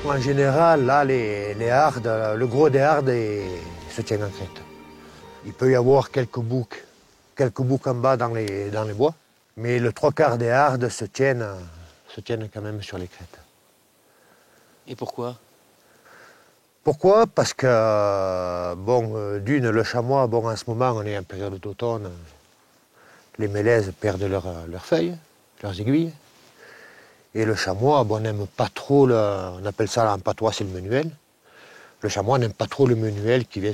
En général, là, les hardes, le gros des hardes se tient en crête. Il peut y avoir quelques boucs en bas dans les bois, mais le trois quarts des hardes se tiennent quand même sur les crêtes. Et pourquoi? Pourquoi? Parce que, d'une, le chamois, en ce moment, on est en période d'automne, les mélèzes perdent leurs feuilles, leurs aiguilles. Et le chamois, n'aime pas trop, on appelle ça en patois, c'est le menuel. Le chamois n'aime pas trop le menuel qui vient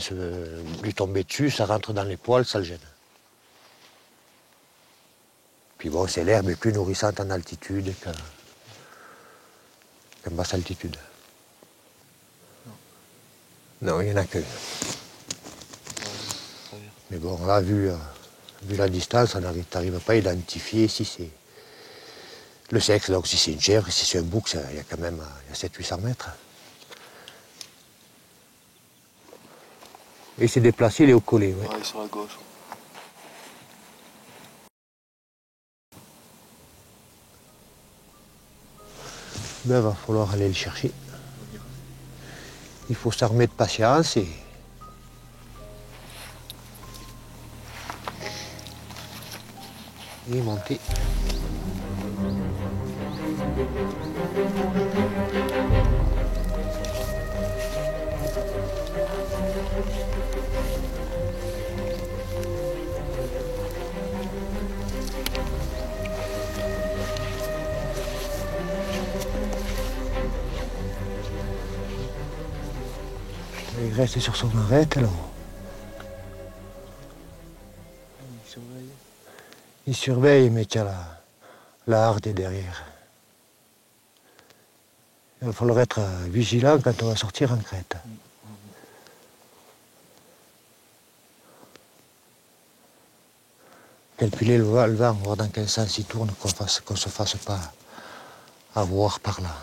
lui tomber dessus, ça rentre dans les poils, ça le gêne. Puis bon, c'est l'herbe est plus nourrissante en altitude qu'en basse altitude. Non, il n'y en a qu'une. Mais bon, là, vu la distance, on n'arrive pas à identifier si c'est le sexe. Donc si c'est une chèvre, si c'est un bouc, il y a quand même 700-800 mètres. Et il s'est déplacé, il est au collet. Ouais. Ouais, sur la gauche. Ben, va falloir aller le chercher. Il faut s'armer de patience et monter. Il reste sur son arête alors. Il surveille. Il surveille, mais tiens, la harde est derrière. Il va falloir être vigilant quand on va sortir en crête. Calculer le vent, voir dans quel sens il tourne, qu'on ne se fasse pas avoir par là.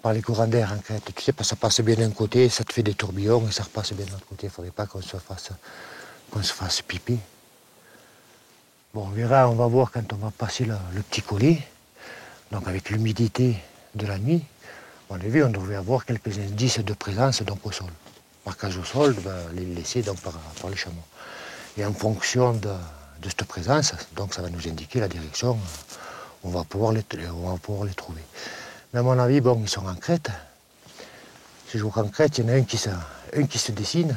Par les courants d'air en crête. Tu sais, ça passe bien d'un côté, ça te fait des tourbillons et ça repasse bien de l'autre côté. Il ne faudrait pas qu'on se fasse pipi. Bon, on verra, on va voir quand on va passer le petit collet. Donc avec l'humidité de la nuit, on a vu, on devrait avoir quelques indices de présence donc au sol. Marquage au sol, les laisser donc par les chameaux. Et en fonction de cette présence, donc ça va nous indiquer la direction, on va pouvoir les trouver. Mais à mon avis, ils sont en crête. Si je vois qu'en crête, il y en a un qui se dessine,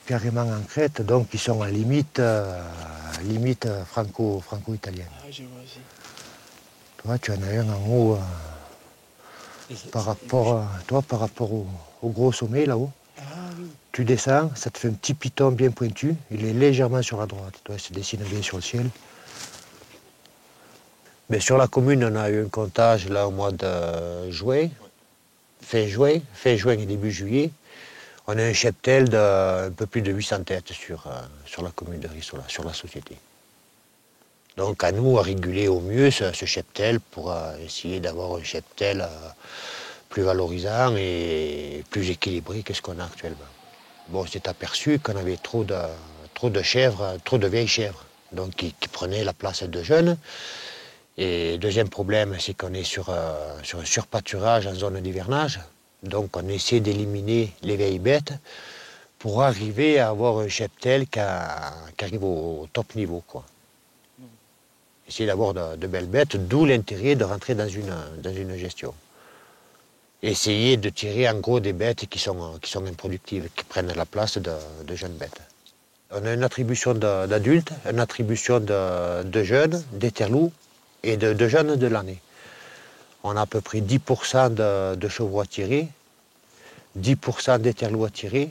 carrément en crête, donc ils sont à limite franco-italienne. Ah, je vois aussi. Toi, tu en as un en haut par rapport au gros sommet là-haut. Ah oui. Tu descends, ça te fait un petit piton bien pointu, il est légèrement sur la droite. Toi, il se dessine bien sur le ciel. Mais sur la commune, on a eu un comptage là au mois de juin, fin juin et début juillet. On a un cheptel d'un peu plus de 800 têtes sur la commune de Rissola, sur la société. Donc à nous, à réguler au mieux ce cheptel pour essayer d'avoir un cheptel plus valorisant et plus équilibré que ce qu'on a actuellement. Bon, on s'est aperçu qu'on avait trop de chèvres, trop de vieilles chèvres, donc qui prenaient la place de jeunes. Et deuxième problème, c'est qu'on est sur un surpâturage en zone d'hivernage. Donc on essaie d'éliminer les vieilles bêtes pour arriver à avoir un cheptel qui arrive au top niveau, quoi. Essayer d'avoir de belles bêtes, d'où l'intérêt de rentrer dans une gestion. Essayer de tirer en gros des bêtes qui sont improductives, qui prennent la place de jeunes bêtes. On a une attribution d'adultes, une attribution de jeunes, d'éterlous et de jeunes de l'année. On a à peu près 10% de chevaux à tirer, 10% d'éterlous à tirer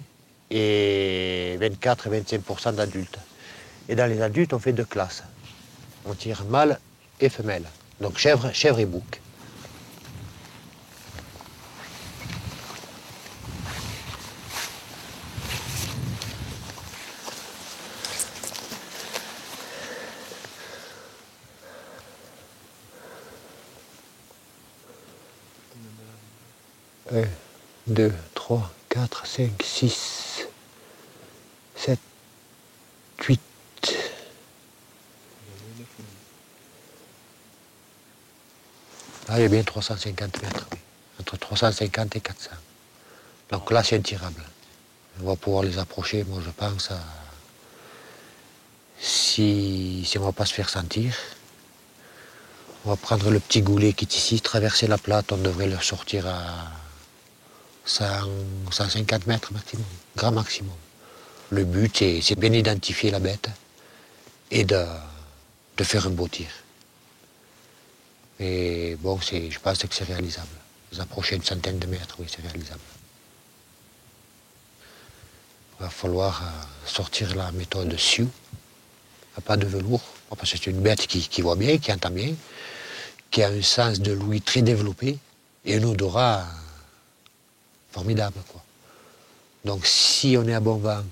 et 24 et 25% d'adultes. Et dans les adultes, on fait 2 classes. On tire mâle et femelle. Donc chèvre et bouc. Un, 2, 3, 4, 5, 6, 7, 8. Là, il y a bien 350 mètres, oui. Entre 350 et 400. Donc là, c'est intirable. On va pouvoir les approcher, moi, je pense, si on ne va pas se faire sentir. On va prendre le petit goulet qui est ici, traverser la plate, on devrait le sortir à 100, 150 mètres maximum, grand maximum. Le but, c'est bien identifier la bête et de faire un beau tir. Et bon, je pense que c'est réalisable. Les approcher une centaine de mètres, oui, c'est réalisable. Il va falloir sortir la méthode Sioux, pas de velours, parce que c'est une bête qui voit bien, qui entend bien, qui a un sens de l'ouïe très développé et un odorat formidable, quoi. Donc si on est à bon vent,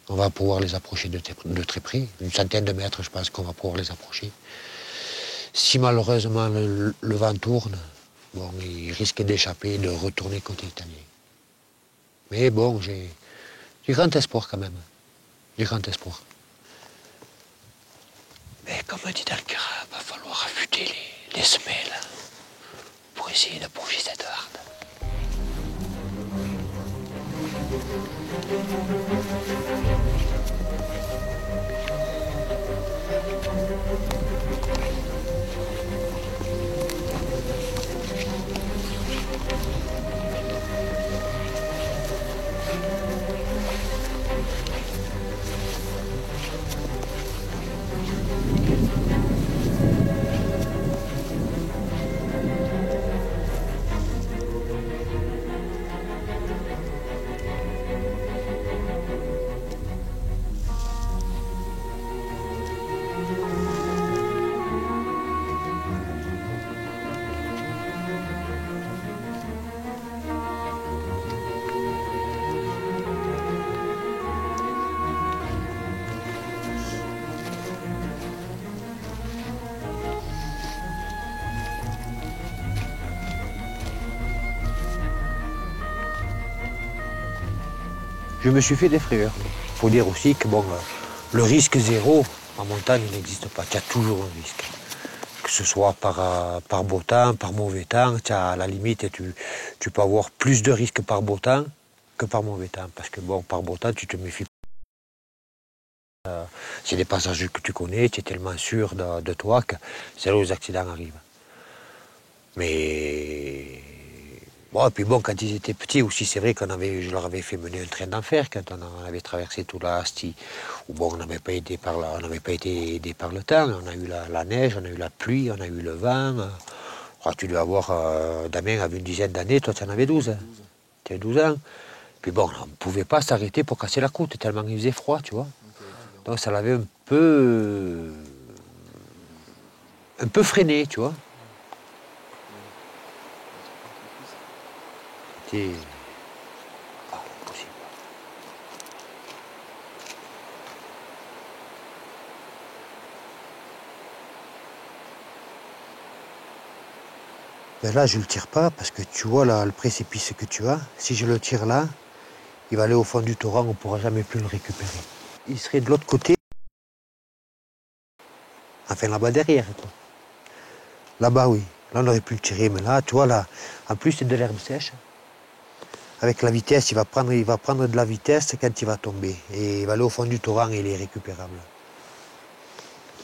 on va pouvoir les approcher de très près. Une centaine de mètres, je pense qu'on va pouvoir les approcher. Si malheureusement le vent tourne, bon, il risque d'échapper, de retourner côté italien. Mais bon, j'ai grand espoir quand même. J'ai grand espoir. Mais comme dit dans le Cara, il va falloir affûter les semelles pour essayer d'approcher cette harde. Je me suis fait des frayeurs. Il faut dire aussi que bon, le risque zéro en montagne n'existe pas. Il y a toujours un risque. Que ce soit par beau temps, par mauvais temps, à la limite, tu peux avoir plus de risques par beau temps que par mauvais temps. Parce que bon, par beau temps, tu te méfies. C'est des passages que tu connais, tu es tellement sûr de toi que c'est là où les accidents arrivent. Mais bon, et puis bon, quand ils étaient petits aussi, c'est vrai je leur avais fait mener un train d'enfer quand on avait traversé tout l'Asti, où bon, on n'avait pas été aidé par le temps. On a eu la neige, on a eu la pluie, on a eu le vent. Oh, tu dois avoir, Damien avait une dizaine d'années, toi tu en avais 12. Tu avais 12 ans. Puis bon, on ne pouvait pas s'arrêter pour casser la croûte, tellement il faisait froid, tu vois. Donc ça l'avait un peu freiné, tu vois. C'était impossible. Ben là, je ne le tire pas parce que tu vois là, le précipice que tu as. Si je le tire là, il va aller au fond du torrent, on ne pourra jamais plus le récupérer. Il serait de l'autre côté, enfin là-bas derrière, quoi. Là-bas, oui. Là, on aurait pu le tirer, mais là, tu vois, là, en plus, c'est de l'herbe sèche. Avec la vitesse, il va prendre de la vitesse quand il va tomber. Et il va aller au fond du torrent et il est récupérable.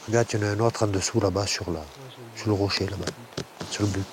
Regarde, il y en a un autre en dessous, là-bas, sur le rocher, là-bas, sur le buc.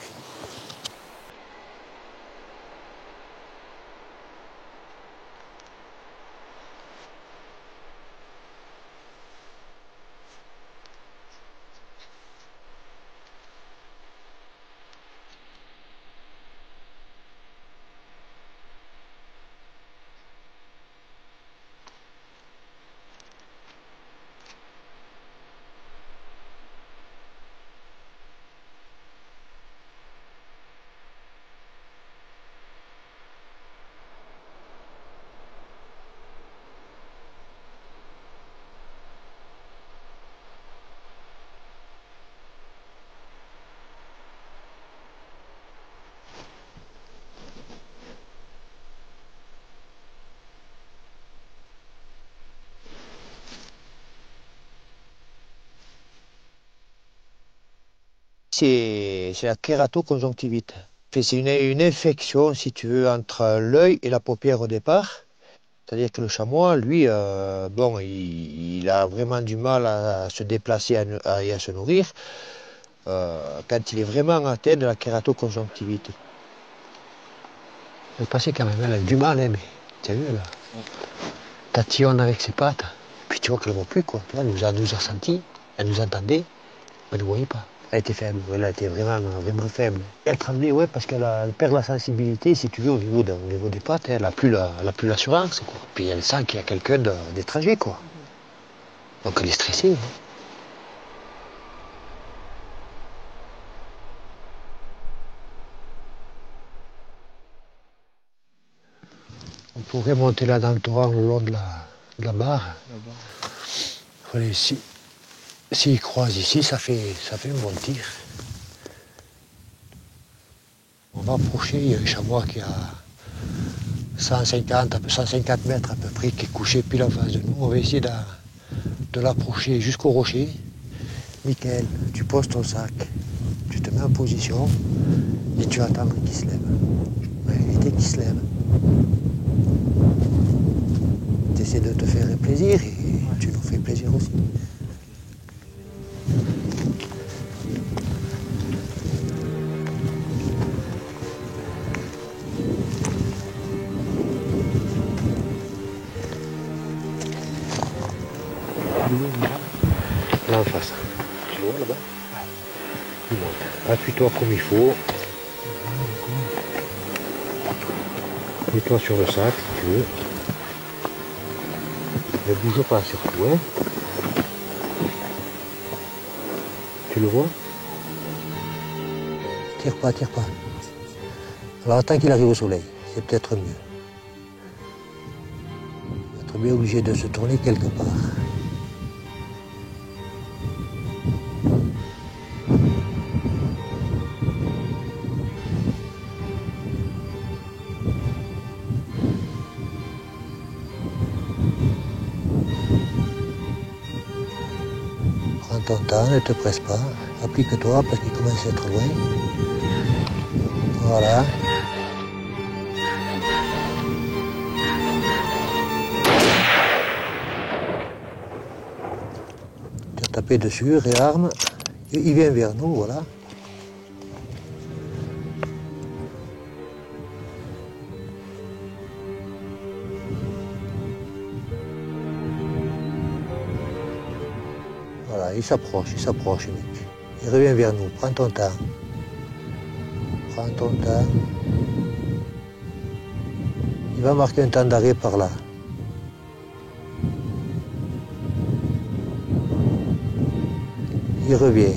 c'est la kératoconjonctivite. C'est une infection, si tu veux, entre l'œil et la paupière au départ. C'est-à-dire que le chamois, lui, bon, il a vraiment du mal à se déplacer et à se nourrir quand il est vraiment atteint de la kératoconjonctivite. Elle passait quand même, elle a du mal, hein, mais tu as vu, là. Tatillonne avec ses pattes, puis tu vois qu'elle ne voit plus, quoi. Elle nous a senti, elle nous entendait, mais elle ne voyait pas. Elle était faible, elle était vraiment faible. Elle tremblait, ouais, parce elle perd la sensibilité, si tu veux, au niveau des pattes, hein. Elle n'a plus l'assurance, quoi. Puis elle sent qu'il y a quelqu'un d'étranger, quoi. Donc elle est stressée. Hein. On pourrait monter là dans le torrent le long de la barre. Allez, s'il croise ici, ça fait un bon tir. On va approcher, il y a un chamois qui a 150 mètres à peu près, qui est couché pile en face de nous. On va essayer de l'approcher jusqu'au rocher. Michael, tu poses ton sac, tu te mets en position et tu attends qu'il se lève. Et dès qu'il se lève, tu essaies de te faire plaisir et tu nous fais plaisir aussi. Là en face. Tu le vois là-bas? Il monte. Appuie-toi comme il faut. Appuie-toi sur le sac si tu veux. Ne bouge pas surtout, hein. Tu le vois? Tire pas. Alors attends qu'il arrive au soleil, c'est peut-être mieux. On va être bien obligé de se tourner quelque part. Prends ton temps, ne te presse pas, applique-toi parce qu'il commence à être loin. Voilà. Tu as tapé dessus, réarme. Il vient vers nous, voilà. Voilà, il s'approche, mec. Il revient vers nous, prends ton temps. Prends ton temps. Il va marquer un temps d'arrêt par là. Il revient.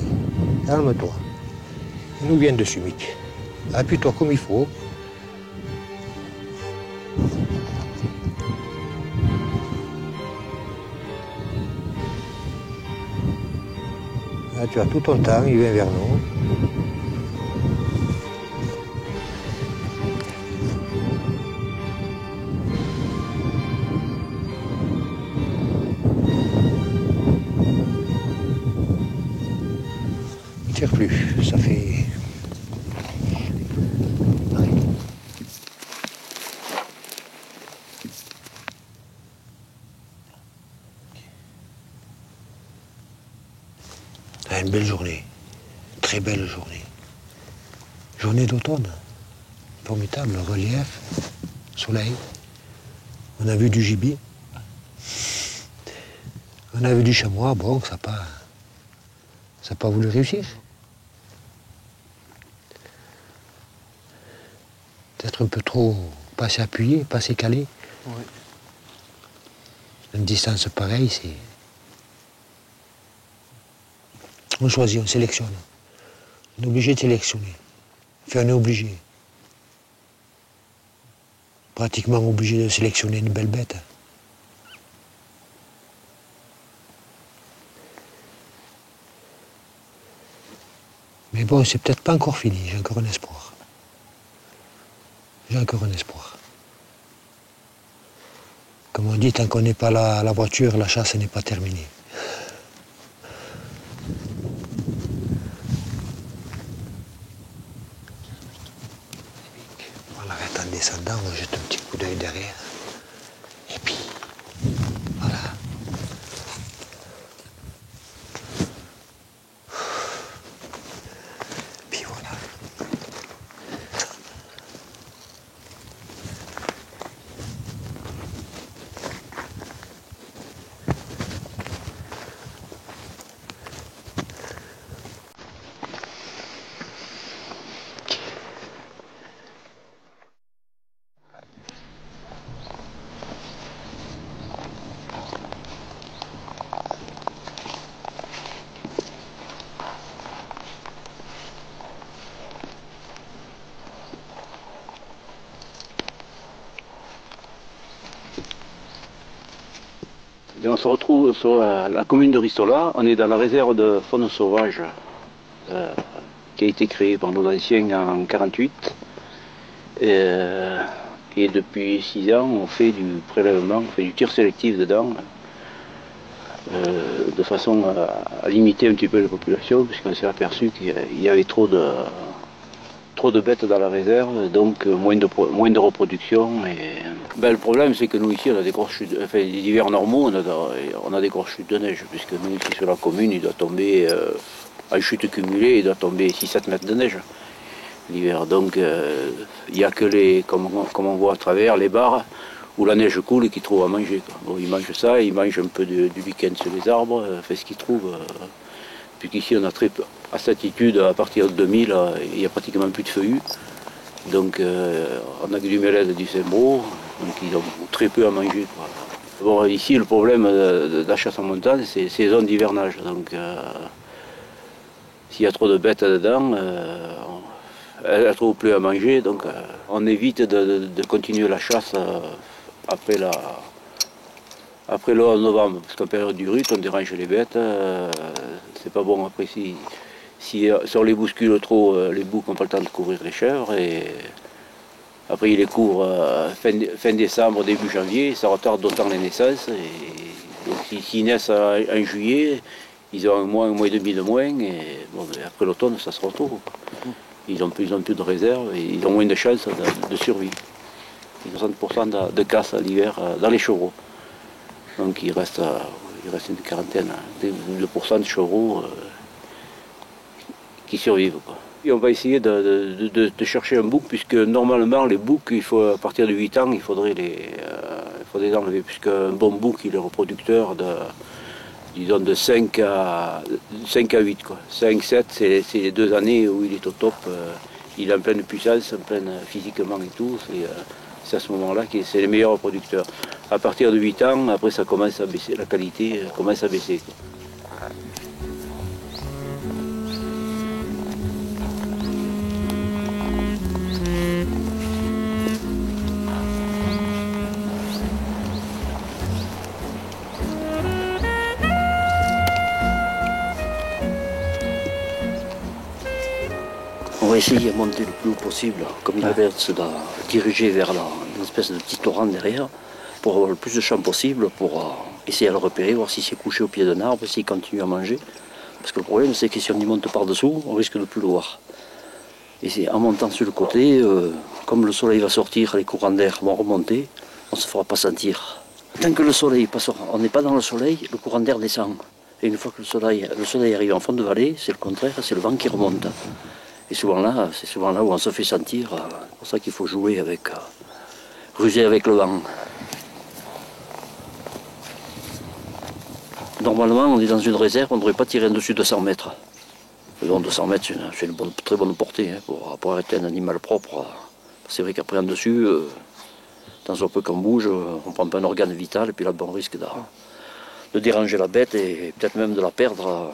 Calme-toi. Il nous vient dessus, Mick. Appuie-toi comme il faut. Là, tu as tout ton temps, il vient vers nous. Il tire plus, ça fait... Une belle journée, très belle journée. Journée d'automne, formidable, relief, soleil. On a vu du gibier. On a vu du chamois, bon, ça n'a pas voulu réussir. Peut-être un peu trop, pas assez appuyé, pas assez calé. Ouais. Une distance pareille, c'est... On choisit, on sélectionne. On est obligé de sélectionner. Enfin, on est obligé. Pratiquement obligé de sélectionner une belle bête. Mais bon, c'est peut-être pas encore fini, j'ai encore un espoir. J'ai encore un espoir. Comme on dit, tant qu'on n'est pas là à la voiture, la chasse n'est pas terminée. On arrête en descendant, on jette un petit coup d'œil derrière. Et puis, voilà. Puis voilà. Et on se retrouve sur la commune de Ristola. On est dans la réserve de faune sauvage qui a été créée par nos anciens en 1948. Et depuis 6 ans, on fait du prélèvement, on fait du tir sélectif dedans, de façon à limiter un petit peu la population, puisqu'on s'est aperçu qu'il y avait trop de bêtes dans la réserve, donc moins de reproduction. Et... le problème, c'est que nous ici, on a des grosses chutes, enfin, les hivers normaux, on a des grosses chutes de neige, puisque nous ici sur la commune, il doit tomber, en chute cumulée, il doit tomber 6-7 mètres de neige l'hiver. Donc il n'y a que comme on voit à travers, les bars où la neige coule et qu'ils trouvent à manger, quoi. Bon, ils mangent ça, ils mangent un peu du week-end sur les arbres, fait ce qu'ils trouvent. Puisqu'ici, on a très peu. À cette altitude, à partir de 2000, il n'y a pratiquement plus de feuillus. Donc on a que du mélèze et du cémbreau, donc ils ont très peu à manger, quoi. Bon, ici, le problème de la chasse en montagne, c'est les zones d'hivernage. Donc s'il y a trop de bêtes dedans, elles ne trouvent plus à manger. Donc on évite de continuer la chasse après le 11 novembre, parce qu'en période du rut, on dérange les bêtes. C'est pas bon après si on les bouscule trop, les boucs n'ont pas le temps de couvrir les chèvres, et après ils les couvrent fin décembre, début janvier, ça retarde d'autant les naissances. Et donc s'ils naissent en juillet, ils ont un mois et demi de moins, et bon, après l'automne ça se retrouve. Ils ont plus de réserve et ils ont moins de chances de survie. 60% de casse à l'hiver dans les chevreaux. Donc il reste une quarantaine, 2% de chevreaux qui survivent, quoi. Et on va essayer de chercher un bouc, puisque normalement les boucs, à partir de 8 ans, il faudrait les enlever, puisque un bon bouc il est reproducteur disons de 5 à 8. Quoi. 5, 7, c'est les 2 années où il est au top. Il est en pleine puissance, en pleine physiquement et tout. C'est à ce moment-là que c'est les meilleurs reproducteurs. À partir de 8 ans, après ça commence à baisser, la qualité commence à baisser, quoi. On va essayer de monter le plus haut possible, comme il avait se diriger vers une espèce de petit torrent derrière, pour avoir le plus de champ possible, pour essayer de le repérer, voir s'il s'est couché au pied d'un arbre, s'il continue à manger. Parce que le problème, c'est que si on y monte par-dessous, on risque de ne plus le voir. Et c'est en montant sur le côté, comme le soleil va sortir, les courants d'air vont remonter, on ne se fera pas sentir. Tant que le soleil passe, on n'est pas dans le soleil, le courant d'air descend. Et une fois que le soleil arrive en fond de vallée, c'est le contraire, c'est le vent qui remonte. Et souvent là, c'est souvent là où on se fait sentir. C'est pour ça qu'il faut jouer avec, ruser avec le vent. Normalement, on est dans une réserve, on ne devrait pas tirer au-dessus de 100 mètres. Donc 200 mètres, c'est une très bonne portée, hein, pour arrêter un animal propre. C'est vrai qu'après en dessus, dans un peu qu'on bouge, on ne prend pas un organe vital, et puis là, on risque de déranger la bête et peut-être même de la perdre.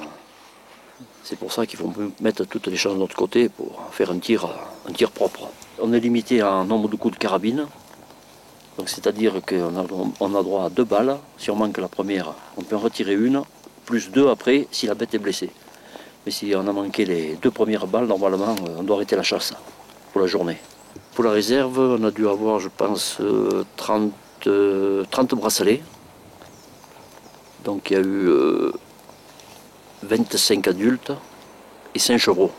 C'est pour ça qu'il faut mettre toutes les choses de notre côté pour faire un tir propre. On est limité en nombre de coups de carabine. Donc c'est-à-dire qu'on a droit à 2 balles. Si on manque la première, on peut en retirer une, plus 2 après si la bête est blessée. Mais si on a manqué les 2 premières balles, normalement, on doit arrêter la chasse pour la journée. Pour la réserve, on a dû avoir, je pense, 30 bracelets. Donc il y a eu 25 adultes et 5 chevreaux.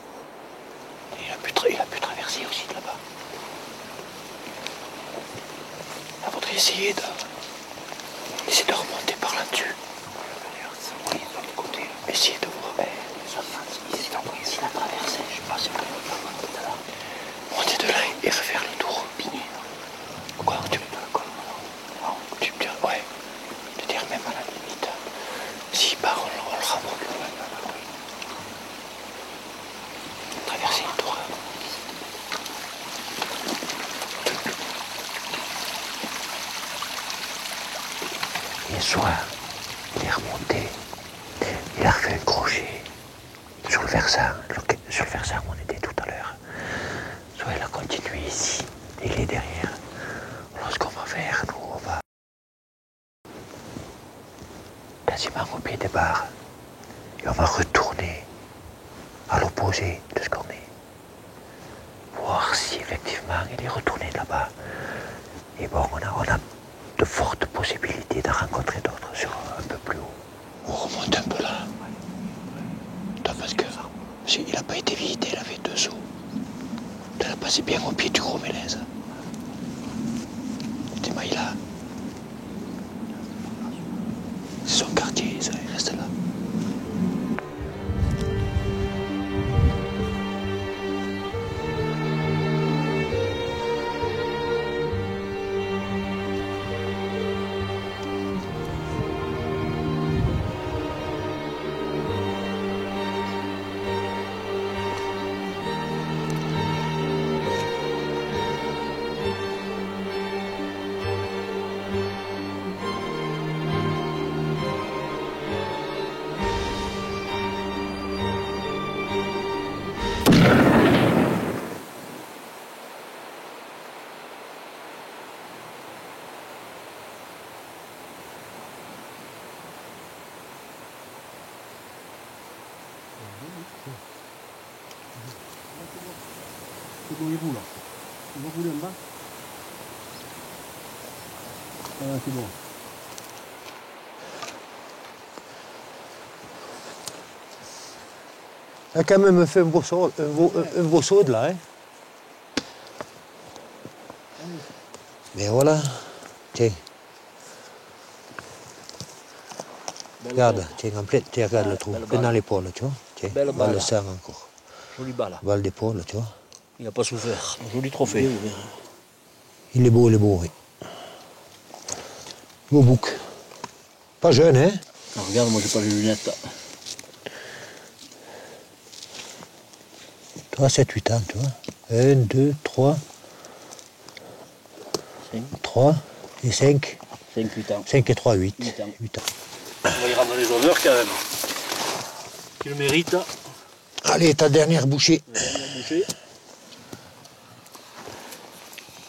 Il a pu traverser aussi de là-bas. essayer de remonter par là-dessus. Oui, de l'autre côté. Essayer de voir. Il a traversé, je pense que monter de là. Monter de là et refaire le tour. Pigné. Quoi, tu me dis, ouais. Je veux dire, même à la limite, s'il part, on le ramène. Traverser le tour. Et soit il est remonté, il a refait un crochet sur le versant où on était tout à l'heure. Soit il a continué ici, il est derrière. Alors ce qu'on va faire, nous, on va quasiment au pied des barres. Et on va retourner à l'opposé de ce qu'on est. Voir si effectivement il est retourné là-bas. Et bon, on a de fortes possibilités de rencontrer d'autres sur un peu plus haut. On remonte un peu là. Parce que il n'a pas été visité, il avait 2 sauts. Il a passé bien au pied du gros mélèze. C'est Maïla. C'est son quartier, ça, il reste là. C'est bon, il roule. Il va rouler en bas. Ah, c'est bon. Il a quand même fait un beau saut de là. Hein. Mais voilà. Tiens. Regarde, tiens, en plein, tiens, regarde le trou. Plein dans l'épaule, tu vois. Tiens, Belle balle. le sang encore. Jolie balle. Balle d'épaule, tu vois. Il n'a pas souffert. Joli trophée. Il est beau, oui. Beau bouc. Pas jeune, hein. Ah, regarde, moi j'ai pas les lunettes. Toi, 7-8 ans, tu vois. 1, 2, 3. 5. 3 et 5. 5-8 ans. 5 et 3, 8. 8 ans. 8 ans. On va y rendre les honneurs quand même. Tu le mérites. Allez, ta dernière bouchée. Bouché.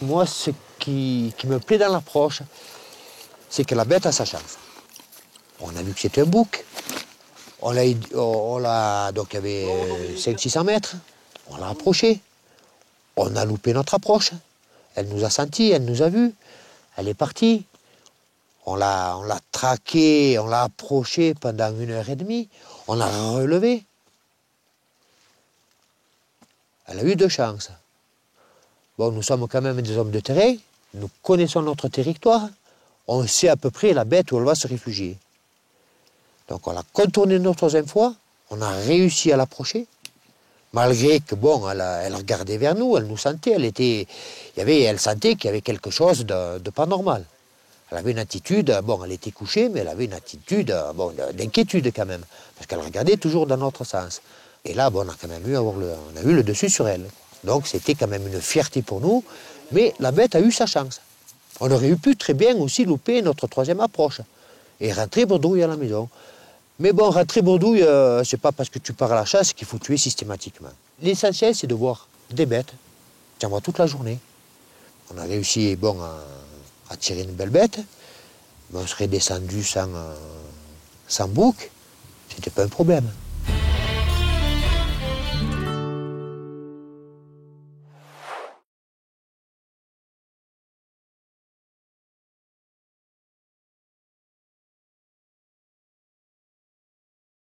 Moi, ce qui me plaît dans l'approche, c'est que la bête a sa chance. On a vu que c'était un bouc. Donc il y avait 500-600 mètres. On l'a approché. On a loupé notre approche. Elle nous a sentis, elle nous a vus. Elle est partie. On l'a traqué, on l'a approché pendant 1h30. On l'a relevé. Elle a eu 2 chances. Bon, nous sommes quand même des hommes de terrain. Nous connaissons notre territoire. On sait à peu près la bête où elle va se réfugier. Donc on a contourné une troisième fois. On a réussi à l'approcher. Malgré que, bon, elle regardait vers nous, elle nous sentait. Elle sentait qu'il y avait quelque chose de pas normal. Elle avait une attitude, bon, elle était couchée, mais elle avait une attitude d'inquiétude quand même, parce qu'elle regardait toujours dans notre sens. Et là, bon, on a quand même on a eu le dessus sur elle. Donc c'était quand même une fierté pour nous, mais la bête a eu sa chance. On aurait pu très bien aussi louper notre 3e approche et rentrer bredouille à la maison. Mais bon, rentrer bredouille, c'est pas parce que tu pars à la chasse qu'il faut tuer systématiquement. L'essentiel, c'est de voir des bêtes. Tu en vois toute la journée. On a réussi, bon, à tirer une belle bête, mais on serait descendu sans bouc, c'était pas un problème.